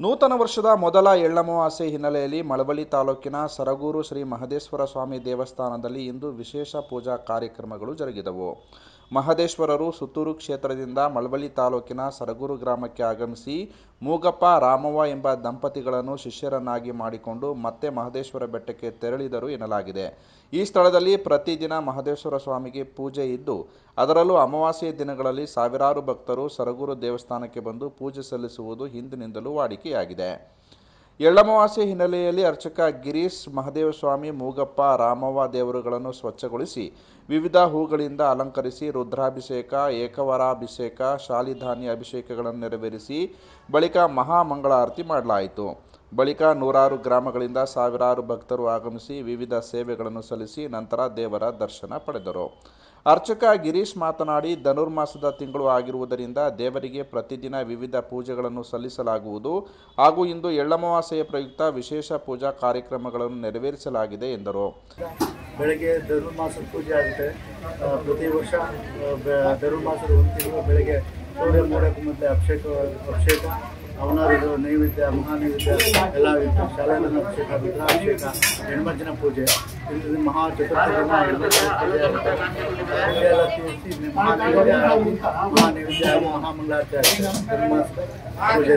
ನೂತನ ವರ್ಷದ ಮೊದಲ ಎಳ್ಳಮಾವಾಸ್ಯೆ ಹಿನ್ನೆಲೆಯಲ್ಲಿ ಮಳವಳ್ಳಿ ತಾಲೂಕಿನ ಸರಗೂರು ಶ್ರೀ ಮಹದೇಶ್ವರ ಸ್ವಾಮಿ ದೇವಸ್ಥಾನದಲ್ಲಿ ಇಂದು ವಿಶೇಷ ಪೂಜಾ ಕಾರ್ಯಕ್ರಮಗಳು ಜರುಗಿದವು. ಮಹದೇಶ್ವರರು ಸುತ್ತೂರು ಕ್ಷೇತ್ರದಿಂದ ಮಳವಳ್ಳಿ ತಾಲೂಕಿನ ಸರಗೂರು ಗ್ರಾಮಕ್ಕೆ ಆಗಮಿಸಿ ಮೂಗಪ್ಪ ರಾಮವ್ವ ಎಂಬ ದಂಪತಿಗಳನ್ನು ಶಿಷ್ಯರನ್ನಾಗಿ ಮಾಡಿಕೊಂಡು ಮತ್ತೆ ಮಹದೇಶ್ವರ ಬೆಟ್ಟಕ್ಕೆ ತೆರಳಿದರು ಎನ್ನಲಾಗಿದೆ. ಈ ಸ್ಥಳದಲ್ಲಿ ಪ್ರತಿದಿನ ಮಹದೇಶ್ವರ ಸ್ವಾಮಿಗೆ ಪೂಜೆ ಇದ್ದು, ಅದರಲ್ಲೂ ಅಮಾವಾಸ್ಯೆ ದಿನಗಳಲ್ಲಿ ಸಾವಿರಾರು ಭಕ್ತರು ಸರಗೂರು ದೇವಸ್ಥಾನಕ್ಕೆ ಬಂದು ಪೂಜೆ ಸಲ್ಲಿಸುವುದು ಹಿಂದಿನಿಂದಲೂ ವಾಡಿಕೆಯಾಗಿದೆ. ಎಳ್ಳಮಾವಾಸ್ಯೆ ಹಿನ್ನೆಲೆಯಲ್ಲಿ ಅರ್ಚಕ ಗಿರೀಶ್ ಮಹದೇವಸ್ವಾಮಿ ಮೂಗಪ್ಪ ರಾಮವ್ವ ದೇವರುಗಳನ್ನು ಸ್ವಚ್ಛಗೊಳಿಸಿ ವಿವಿಧ ಹೂಗಳಿಂದ ಅಲಂಕರಿಸಿ ರುದ್ರಾಭಿಷೇಕ, ಏಕವರಾಭಿಷೇಕ, ಶಾಲಿಧಾನ್ಯ ಅಭಿಷೇಕಗಳನ್ನು ನೆರವೇರಿಸಿ ಬಳಿಕ ಮಹಾಮಂಗಳಾರತಿ ಮಾಡಲಾಯಿತು. ಬಳಿಕ ನೂರಾರು ಗ್ರಾಮಗಳಿಂದ ಸಾವಿರಾರು ಭಕ್ತರು ಆಗಮಿಸಿ ವಿವಿಧ ಸೇವೆಗಳನ್ನು ಸಲ್ಲಿಸಿ ನಂತರ ದೇವರ ದರ್ಶನ ಪಡೆದರು. ಅರ್ಚಕ ಗಿರೀಶ್ ಮಾತನಾಡಿ, ಧನುರ್ಮಾಸದ ತಿಂಗಳು ಆಗಿರುವುದರಿಂದ ದೇವರಿಗೆ ಪ್ರತಿದಿನ ವಿವಿಧ ಪೂಜೆಗಳನ್ನು ಸಲ್ಲಿಸಲಾಗುವುದು ಹಾಗೂ ಇಂದು ಎಳ್ಳಮಾವಾಸ್ಯೆಯ ಪ್ರಯುಕ್ತ ವಿಶೇಷ ಪೂಜಾ ಕಾರ್ಯಕ್ರಮಗಳನ್ನು ನೆರವೇರಿಸಲಾಗಿದೆ ಎಂದರು. ಬೆಳಗ್ಗೆ ಧನುರ್ಮಾಸದ ಪೂಜೆ ಆಗುತ್ತೆ. ಪ್ರತಿ ವರ್ಷ ಧನುರ್ಮಾಸದ ಒಂದು ತಿಂಗಳು ಬೆಳಗ್ಗೆ ಸೂರ್ಯ ಮೂಡಕ್ಕೆ ಮತ್ತು ಅಭಿಷೇಕ ಅವನಾದಿಗಳು ನೈವೇದ್ಯ, ಮಹಾನೈವೇದ್ಯ ಎಲ್ಲ ಇತ್ತು. ಶಾಲೆಗಳ ಅಭಿಷೇಕ, ರುದ್ರಾಭಿಷೇಕ, ಹೆಣ್ಮಜ್ಜನ ಪೂಜೆ, ಇಲ್ಲಿ ಮಹಾ ಚತುರ್ಥಿ ದಿನ ಹೆಣ್ಮಜ್ಜನ ಪೂಜೆ ಆಗುತ್ತೆ. ಪೂಜೆ ಎಲ್ಲ ತೀರಿಸಿ ಮಹಾನೈವೇದ್ಯ ಮಹಾಮಂಗಳಾರತಿ ಆಗುತ್ತೆ ಧನುರ್ಮಾಸದ ಪೂಜೆ.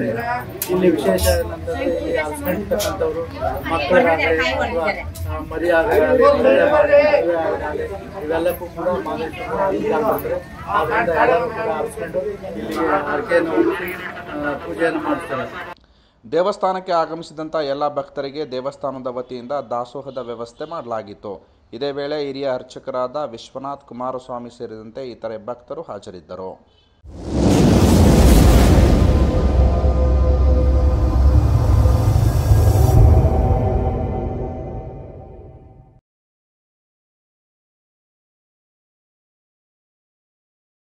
ಇಲ್ಲಿ ವಿಶೇಷ ಏನಂತಂದರೆ ಇಲ್ಲಿ ಅಲ್ಸ್ಕೊಂಡಿರ್ತಕ್ಕಂಥವ್ರು ಮಕ್ಕಳಾಗಲಿ ಅಥವಾ ಮರಿ ಆಗಲಿ ಇವೆಲ್ಲಕ್ಕೂ ಕೂಡ ಮಹದೇಶ್ವರ ಮಾಡ್ತಾರೆ. ಆದ್ದರಿಂದ ಎಲ್ಲರೂ ಕೂಡ ಅಲ್ಸ್ಕೊಂಡು ಇಲ್ಲಿ ಅರ್ಕೆಯನ್ನು ಪೂಜೆಯನ್ನು ಮಾಡ್ತಾರೆ. ದೇವಸ್ಥಾನಕ್ಕೆ ಆಗಮಿಸಿದಂಥ ಎಲ್ಲ ಭಕ್ತರಿಗೆ ದೇವಸ್ಥಾನದ ವತಿಯಿಂದ ದಾಸೋಹದ ವ್ಯವಸ್ಥೆ ಮಾಡಲಾಗಿತ್ತು. ಇದೇ ವೇಳೆ ಹಿರಿಯ ಅರ್ಚಕರಾದ ವಿಶ್ವನಾಥ್ ಕುಮಾರಸ್ವಾಮಿ ಸೇರಿದಂತೆ ಇತರೆ ಭಕ್ತರು ಹಾಜರಿದ್ದರು.